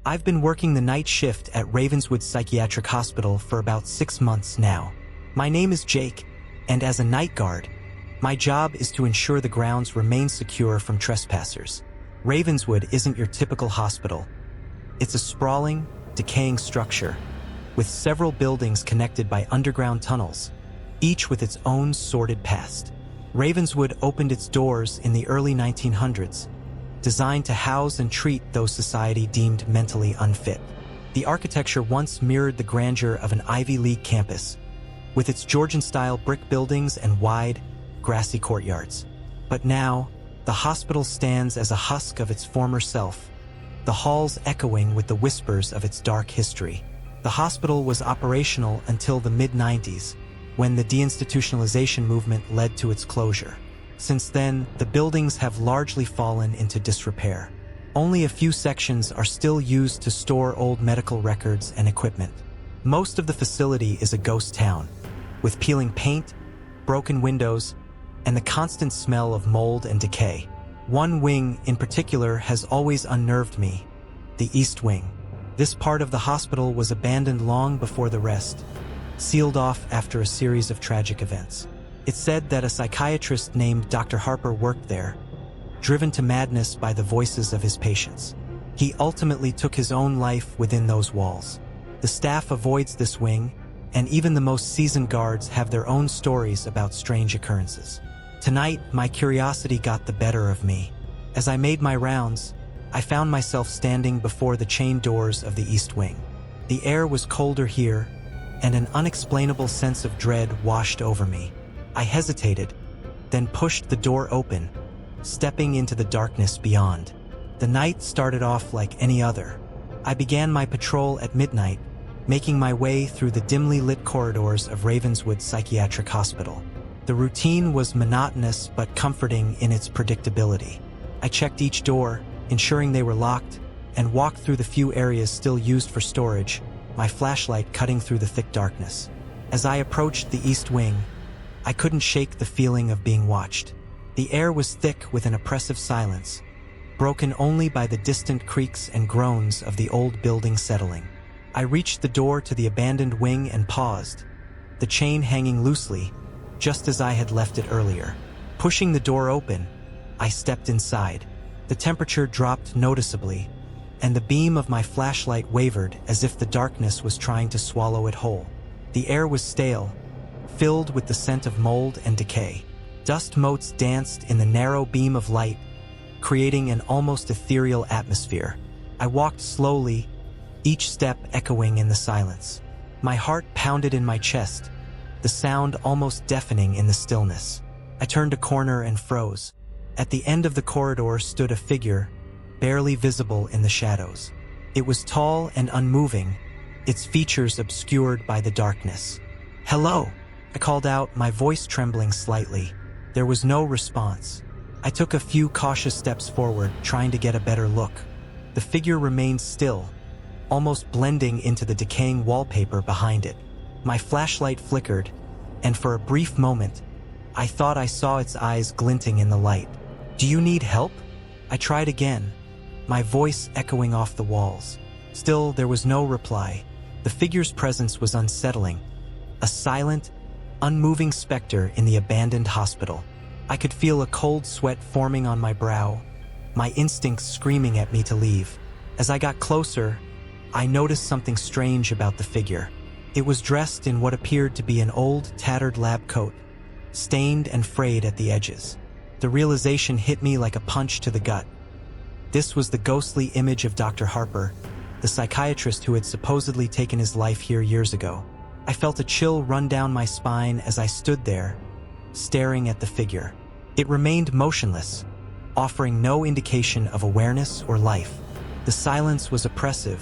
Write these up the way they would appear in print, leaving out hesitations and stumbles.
I've been working the night shift at Ravenswood Psychiatric Hospital for about 6 months now. My name is Jake, and as a night guard, my job is to ensure the grounds remain secure from trespassers. Ravenswood isn't your typical hospital. It's a sprawling, decaying structure, with several buildings connected by underground tunnels, each with its own sordid past. Ravenswood opened its doors in the early 1900s, designed to house and treat those society deemed mentally unfit. The architecture once mirrored the grandeur of an Ivy League campus, with its Georgian-style brick buildings and wide, grassy courtyards. But now, the hospital stands as a husk of its former self, the halls echoing with the whispers of its dark history. The hospital was operational until the mid-90s, when the deinstitutionalization movement led to its closure. Since then, the buildings have largely fallen into disrepair. Only a few sections are still used to store old medical records and equipment. Most of the facility is a ghost town, with peeling paint, broken windows, and the constant smell of mold and decay. One wing in particular has always unnerved me, the East Wing. This part of the hospital was abandoned long before the rest, sealed off after a series of tragic events. It's said that a psychiatrist named Dr. Harper worked there, driven to madness by the voices of his patients. He ultimately took his own life within those walls. The staff avoids this wing, and even the most seasoned guards have their own stories about strange occurrences. Tonight, my curiosity got the better of me. As I made my rounds, I found myself standing before the chained doors of the East Wing. The air was colder here, and an unexplainable sense of dread washed over me. I hesitated, then pushed the door open, stepping into the darkness beyond. The night started off like any other. I began my patrol at midnight, making my way through the dimly lit corridors of Ravenswood Psychiatric Hospital. The routine was monotonous but comforting in its predictability. I checked each door, ensuring they were locked, and walked through the few areas still used for storage, my flashlight cutting through the thick darkness. As I approached the East Wing, I couldn't shake the feeling of being watched. The air was thick with an oppressive silence, broken only by the distant creaks and groans of the old building settling. I reached the door to the abandoned wing and paused, the chain hanging loosely, just as I had left it earlier. Pushing the door open, I stepped inside. The temperature dropped noticeably, and the beam of my flashlight wavered as if the darkness was trying to swallow it whole. The air was stale, filled with the scent of mold and decay. Dust motes danced in the narrow beam of light, creating an almost ethereal atmosphere. I walked slowly, each step echoing in the silence. My heart pounded in my chest, the sound almost deafening in the stillness. I turned a corner and froze. At the end of the corridor stood a figure, barely visible in the shadows. It was tall and unmoving, its features obscured by the darkness. "Hello," I called out, my voice trembling slightly. There was no response. I took a few cautious steps forward, trying to get a better look. The figure remained still, almost blending into the decaying wallpaper behind it. My flashlight flickered, and for a brief moment, I thought I saw its eyes glinting in the light. "Do you need help?" I tried again, my voice echoing off the walls. Still, there was no reply. The figure's presence was unsettling, a silent, unmoving specter in the abandoned hospital. I could feel a cold sweat forming on my brow, my instincts screaming at me to leave. As I got closer, I noticed something strange about the figure. It was dressed in what appeared to be an old, tattered lab coat, stained and frayed at the edges. The realization hit me like a punch to the gut. This was the ghostly image of Dr. Harper, the psychiatrist who had supposedly taken his life here years ago. I felt a chill run down my spine as I stood there, staring at the figure. It remained motionless, offering no indication of awareness or life. The silence was oppressive,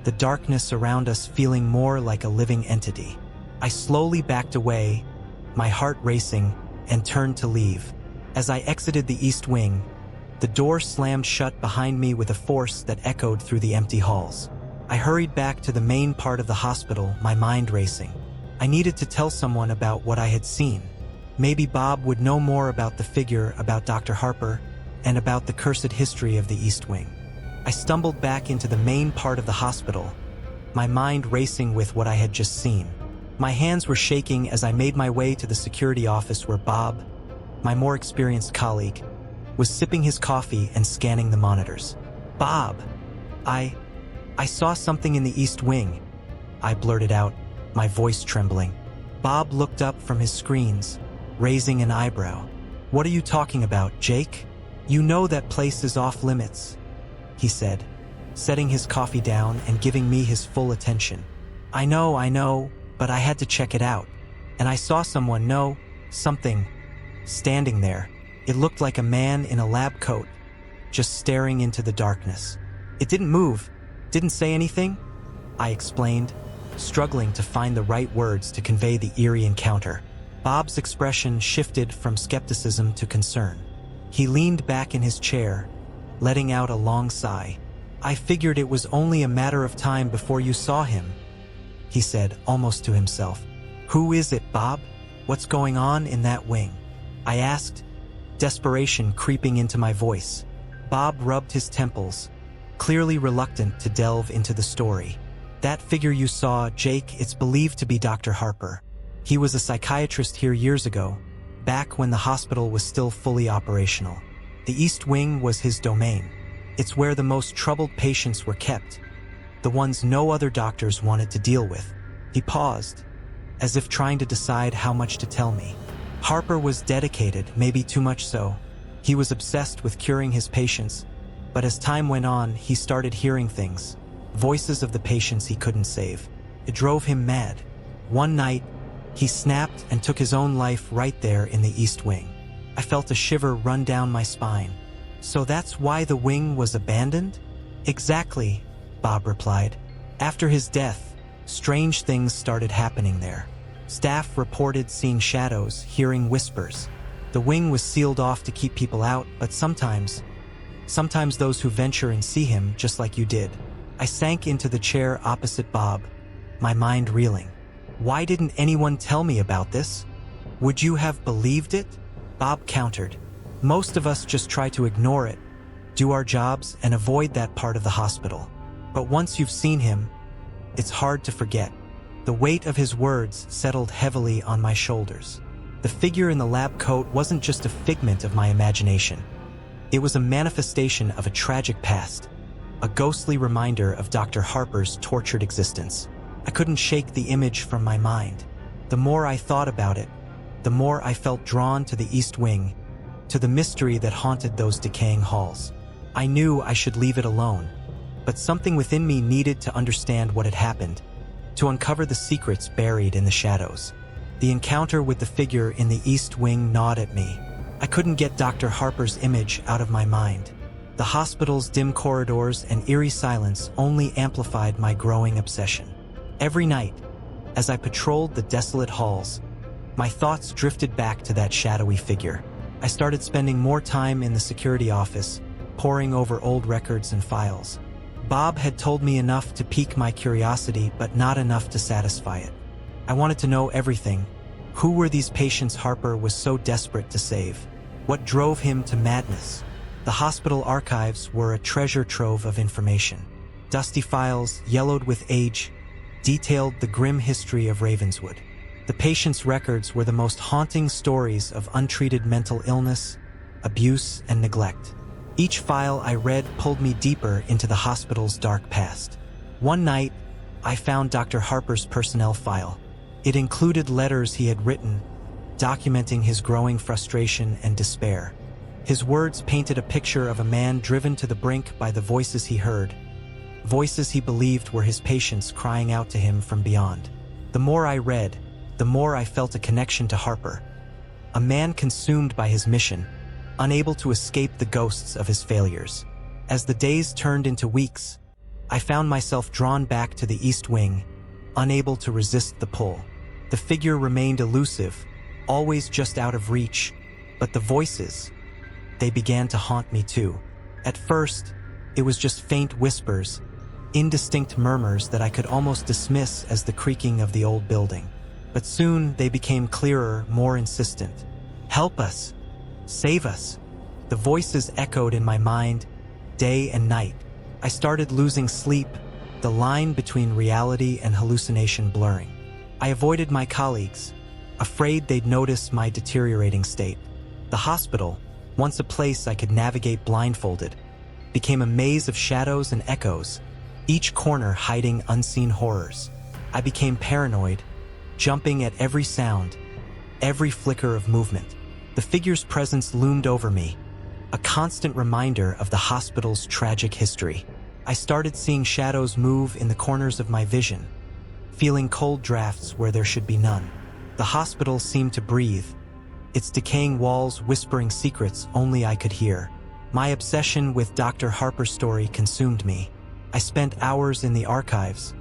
the darkness around us feeling more like a living entity. I slowly backed away, my heart racing, and turned to leave. As I exited the East Wing, the door slammed shut behind me with a force that echoed through the empty halls. I hurried back to the main part of the hospital, my mind racing. I needed to tell someone about what I had seen. Maybe Bob would know more about the figure, about Dr. Harper, and about the cursed history of the East Wing. I stumbled back into the main part of the hospital, my mind racing with what I had just seen. My hands were shaking as I made my way to the security office where Bob, my more experienced colleague, was sipping his coffee and scanning the monitors. "Bob, I saw something in the East Wing," I blurted out, my voice trembling. Bob looked up from his screens, raising an eyebrow. "What are you talking about, Jake? You know that place is off limits," he said, setting his coffee down and giving me his full attention. I know, but I had to check it out. And I saw something, standing there. It looked like a man in a lab coat, just staring into the darkness. It didn't move, didn't say anything," I explained, struggling to find the right words to convey the eerie encounter. Bob's expression shifted from skepticism to concern. He leaned back in his chair, letting out a long sigh. "I figured it was only a matter of time before you saw him," he said, almost to himself. "Who is it, Bob? What's going on in that wing?" I asked, desperation creeping into my voice. Bob rubbed his temples, clearly reluctant to delve into the story. "That figure you saw, Jake, it's believed to be Dr. Harper. He was a psychiatrist here years ago, back when the hospital was still fully operational. The East Wing was his domain. It's where the most troubled patients were kept, the ones no other doctors wanted to deal with." He paused, as if trying to decide how much to tell me. Harper was dedicated, maybe too much so. He was obsessed with curing his patients, but as time went on, he started hearing things, voices of the patients he couldn't save. It drove him mad. One night, he snapped and took his own life right there in the East Wing. I felt a shiver run down my spine. "So that's why the wing was abandoned?" "Exactly," Bob replied. "After his death, strange things started happening there. Staff reported seeing shadows, hearing whispers. The wing was sealed off to keep people out, but sometimes those who venture and see him, just like you did." I sank into the chair opposite Bob, my mind reeling. "Why didn't anyone tell me about this? Would you have believed it?" Bob countered. "Most of us just try to ignore it, do our jobs, and avoid that part of the hospital. But once you've seen him, it's hard to forget." The weight of his words settled heavily on my shoulders. The figure in the lab coat wasn't just a figment of my imagination. It was a manifestation of a tragic past, a ghostly reminder of Dr. Harper's tortured existence. I couldn't shake the image from my mind. The more I thought about it, the more I felt drawn to the East Wing, to the mystery that haunted those decaying halls. I knew I should leave it alone, but something within me needed to understand what had happened, to uncover the secrets buried in the shadows. The encounter with the figure in the East Wing gnawed at me. I couldn't get Dr. Harper's image out of my mind. The hospital's dim corridors and eerie silence only amplified my growing obsession. Every night, as I patrolled the desolate halls, my thoughts drifted back to that shadowy figure. I started spending more time in the security office, poring over old records and files. Bob had told me enough to pique my curiosity, but not enough to satisfy it. I wanted to know everything. Who were these patients Harper was so desperate to save? What drove him to madness? The hospital archives were a treasure trove of information. Dusty files, yellowed with age, detailed the grim history of Ravenswood. The patients' records were the most haunting stories of untreated mental illness, abuse, and neglect. Each file I read pulled me deeper into the hospital's dark past. One night, I found Dr. Harper's personnel file. It included letters he had written, documenting his growing frustration and despair. His words painted a picture of a man driven to the brink by the voices he heard, voices he believed were his patients crying out to him from beyond. The more I read, the more I felt a connection to Harper, a man consumed by his mission, unable to escape the ghosts of his failures. As the days turned into weeks, I found myself drawn back to the East Wing, unable to resist the pull. The figure remained elusive, always just out of reach, but the voices, they began to haunt me too. At first, it was just faint whispers, indistinct murmurs that I could almost dismiss as the creaking of the old building. But soon they became clearer, more insistent. "Help us! Save us!" The voices echoed in my mind, day and night. I started losing sleep, the line between reality and hallucination blurring. I avoided my colleagues, afraid they'd notice my deteriorating state. The hospital, once a place I could navigate blindfolded, became a maze of shadows and echoes, each corner hiding unseen horrors. I became paranoid, jumping at every sound, every flicker of movement. The figure's presence loomed over me, a constant reminder of the hospital's tragic history. I started seeing shadows move in the corners of my vision, feeling cold drafts where there should be none. The hospital seemed to breathe, its decaying walls whispering secrets only I could hear. My obsession with Dr. Harper's story consumed me. I spent hours in the archives,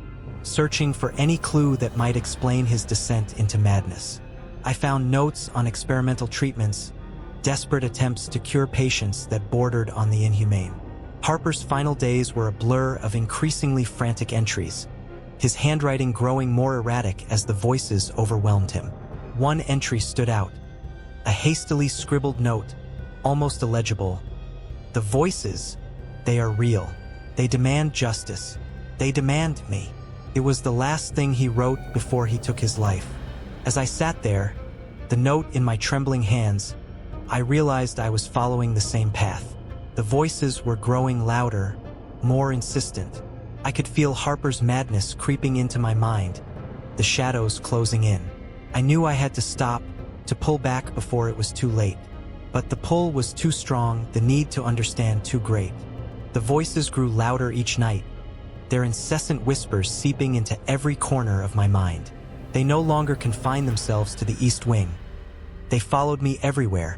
searching for any clue that might explain his descent into madness. I found notes on experimental treatments, desperate attempts to cure patients that bordered on the inhumane. Harper's final days were a blur of increasingly frantic entries, his handwriting growing more erratic as the voices overwhelmed him. One entry stood out, a hastily scribbled note, almost illegible. "The voices, they are real. They demand justice. They demand me." It was the last thing he wrote before he took his life. As I sat there, the note in my trembling hands, I realized I was following the same path. The voices were growing louder, more insistent. I could feel Harper's madness creeping into my mind, the shadows closing in. I knew I had to stop, to pull back before it was too late. But the pull was too strong, the need to understand too great. The voices grew louder each night, their incessant whispers seeping into every corner of my mind. They no longer confined themselves to the East Wing. They followed me everywhere,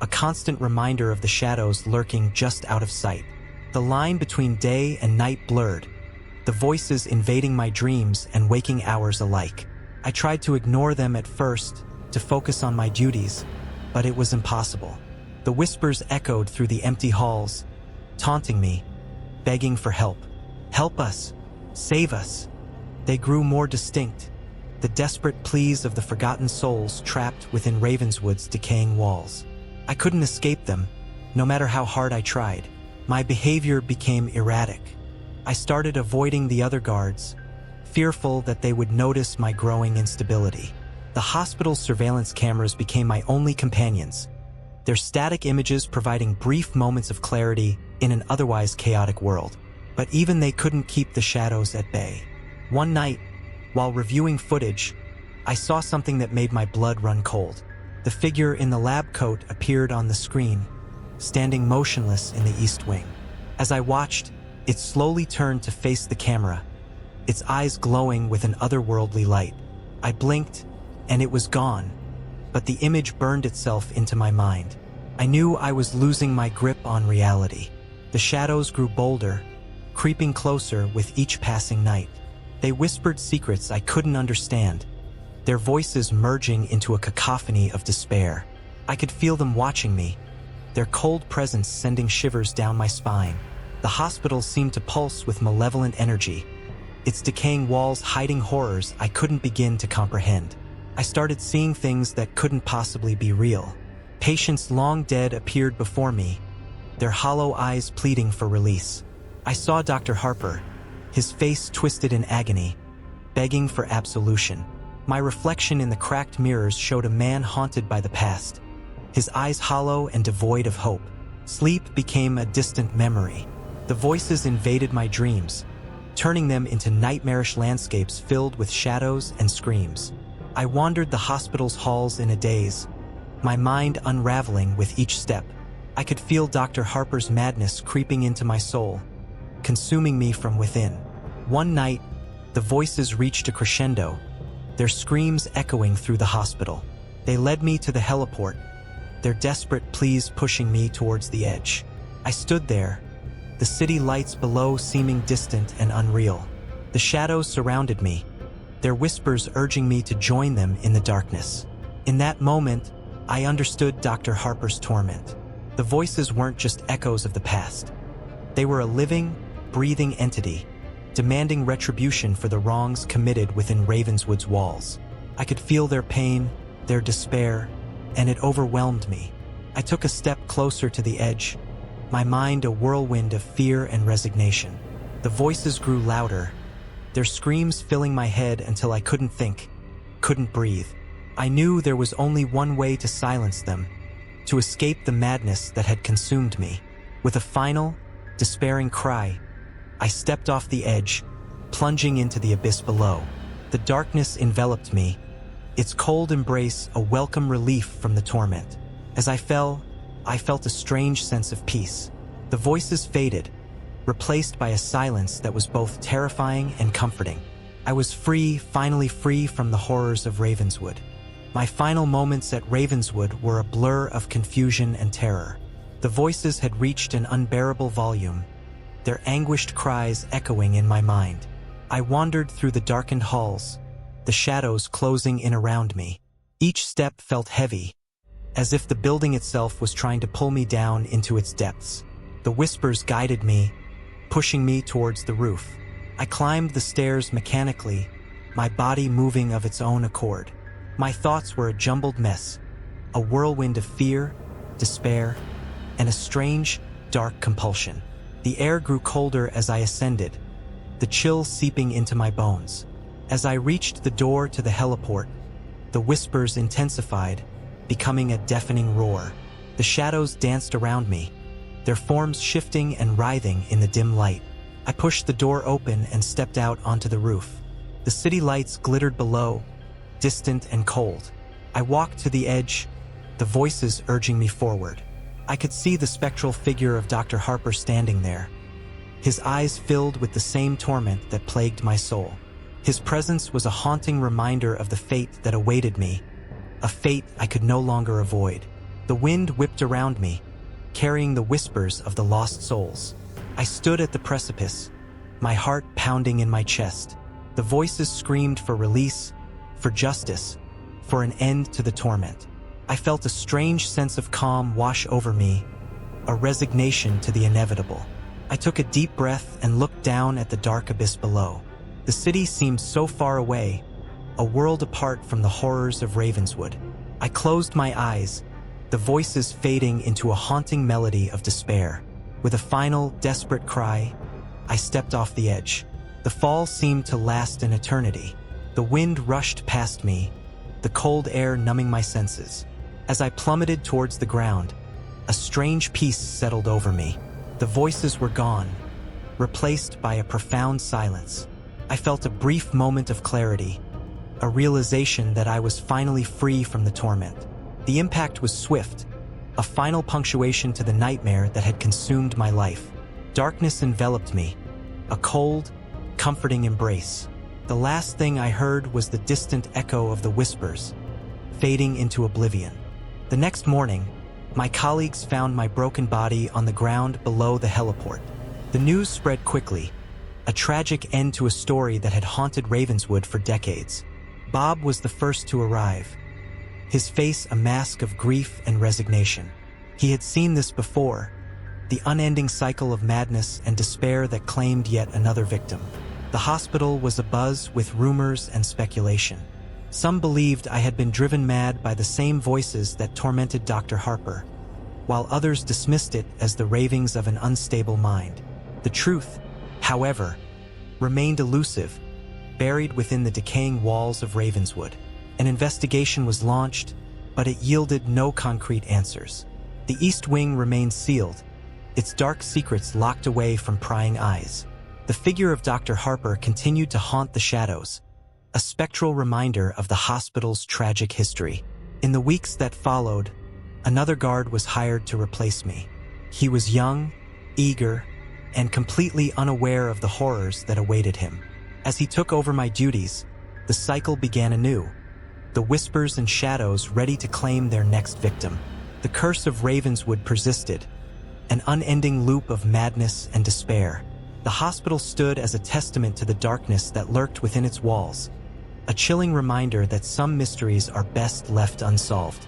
a constant reminder of the shadows lurking just out of sight. The line between day and night blurred, the voices invading my dreams and waking hours alike. I tried to ignore them at first, to focus on my duties, but it was impossible. The whispers echoed through the empty halls, taunting me, begging for help. "Help us! Save us!" They grew more distinct, the desperate pleas of the forgotten souls trapped within Ravenswood's decaying walls. I couldn't escape them, no matter how hard I tried. My behavior became erratic. I started avoiding the other guards, fearful that they would notice my growing instability. The hospital's surveillance cameras became my only companions, their static images providing brief moments of clarity in an otherwise chaotic world. But even they couldn't keep the shadows at bay. One night, while reviewing footage, I saw something that made my blood run cold. The figure in the lab coat appeared on the screen, standing motionless in the East Wing. As I watched, it slowly turned to face the camera, its eyes glowing with an otherworldly light. I blinked, and it was gone, but the image burned itself into my mind. I knew I was losing my grip on reality. The shadows grew bolder, creeping closer with each passing night. They whispered secrets I couldn't understand, their voices merging into a cacophony of despair. I could feel them watching me, their cold presence sending shivers down my spine. The hospital seemed to pulse with malevolent energy, its decaying walls hiding horrors I couldn't begin to comprehend. I started seeing things that couldn't possibly be real. Patients long dead appeared before me, their hollow eyes pleading for release. I saw Dr. Harper, his face twisted in agony, begging for absolution. My reflection in the cracked mirrors showed a man haunted by the past, his eyes hollow and devoid of hope. Sleep became a distant memory. The voices invaded my dreams, turning them into nightmarish landscapes filled with shadows and screams. I wandered the hospital's halls in a daze, my mind unraveling with each step. I could feel Dr. Harper's madness creeping into my soul, consuming me from within. One night, the voices reached a crescendo, their screams echoing through the hospital. They led me to the heliport, their desperate pleas pushing me towards the edge. I stood there, the city lights below seeming distant and unreal. The shadows surrounded me, their whispers urging me to join them in the darkness. In that moment, I understood Dr. Harper's torment. The voices weren't just echoes of the past. They were a living, breathing entity, demanding retribution for the wrongs committed within Ravenswood's walls. I could feel their pain, their despair, and it overwhelmed me. I took a step closer to the edge, my mind a whirlwind of fear and resignation. The voices grew louder, their screams filling my head until I couldn't think, couldn't breathe. I knew there was only one way to silence them, to escape the madness that had consumed me. With a final, despairing cry, I stepped off the edge, plunging into the abyss below. The darkness enveloped me, its cold embrace a welcome relief from the torment. As I fell, I felt a strange sense of peace. The voices faded, replaced by a silence that was both terrifying and comforting. I was free, finally free from the horrors of Ravenswood. My final moments at Ravenswood were a blur of confusion and terror. The voices had reached an unbearable volume, their anguished cries echoing in my mind. I wandered through the darkened halls, the shadows closing in around me. Each step felt heavy, as if the building itself was trying to pull me down into its depths. The whispers guided me, pushing me towards the roof. I climbed the stairs mechanically, my body moving of its own accord. My thoughts were a jumbled mess, a whirlwind of fear, despair, and a strange, dark compulsion. The air grew colder as I ascended, the chill seeping into my bones. As I reached the door to the heliport, the whispers intensified, becoming a deafening roar. The shadows danced around me, their forms shifting and writhing in the dim light. I pushed the door open and stepped out onto the roof. The city lights glittered below, distant and cold. I walked to the edge, the voices urging me forward. I could see the spectral figure of Dr. Harper standing there, his eyes filled with the same torment that plagued my soul. His presence was a haunting reminder of the fate that awaited me, a fate I could no longer avoid. The wind whipped around me, carrying the whispers of the lost souls. I stood at the precipice, my heart pounding in my chest. The voices screamed for release, for justice, for an end to the torment. I felt a strange sense of calm wash over me, a resignation to the inevitable. I took a deep breath and looked down at the dark abyss below. The city seemed so far away, a world apart from the horrors of Ravenswood. I closed my eyes, the voices fading into a haunting melody of despair. With a final, desperate cry, I stepped off the edge. The fall seemed to last an eternity. The wind rushed past me, the cold air numbing my senses. As I plummeted towards the ground, a strange peace settled over me. The voices were gone, replaced by a profound silence. I felt a brief moment of clarity, a realization that I was finally free from the torment. The impact was swift, a final punctuation to the nightmare that had consumed my life. Darkness enveloped me, a cold, comforting embrace. The last thing I heard was the distant echo of the whispers, fading into oblivion. The next morning, my colleagues found my broken body on the ground below the heliport. The news spread quickly, a tragic end to a story that had haunted Ravenswood for decades. Bob was the first to arrive, his face a mask of grief and resignation. He had seen this before, the unending cycle of madness and despair that claimed yet another victim. The hospital was abuzz with rumors and speculation. Some believed I had been driven mad by the same voices that tormented Dr. Harper, while others dismissed it as the ravings of an unstable mind. The truth, however, remained elusive, buried within the decaying walls of Ravenswood. An investigation was launched, but it yielded no concrete answers. The East Wing remained sealed, its dark secrets locked away from prying eyes. The figure of Dr. Harper continued to haunt the shadows, a spectral reminder of the hospital's tragic history. In the weeks that followed, another guard was hired to replace me. He was young, eager, and completely unaware of the horrors that awaited him. As he took over my duties, the cycle began anew, the whispers and shadows ready to claim their next victim. The curse of Ravenswood persisted, an unending loop of madness and despair. The hospital stood as a testament to the darkness that lurked within its walls, a chilling reminder that some mysteries are best left unsolved.